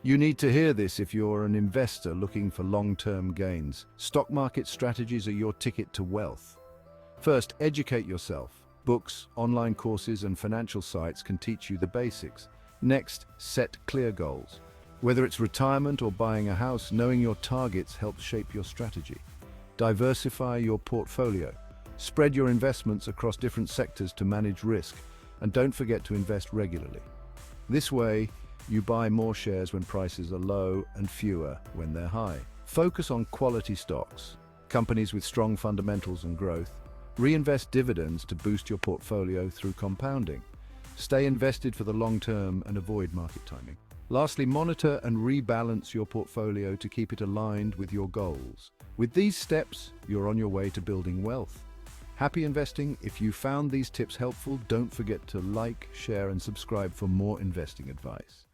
You need to hear this if you're an investor looking for long-term gains. Stock market strategies are your ticket to wealth. First, educate yourself. Books, online courses, and financial sites can teach you the basics. Next, set clear goals. Whether it's retirement or buying a house, knowing your targets helps shape your strategy. Diversify your portfolio. Spread your investments across different sectors to manage risk, and don't forget to invest regularly. This way, you buy more shares when prices are low and fewer when they're high. Focus on quality stocks, companies with strong fundamentals and growth. Reinvest dividends to boost your portfolio through compounding. Stay invested for the long term and avoid market timing. Lastly, monitor and rebalance your portfolio to keep it aligned with your goals. With these steps, you're on your way to building wealth. Happy investing! If you found these tips helpful, don't forget to like, share, and subscribe for more investing advice.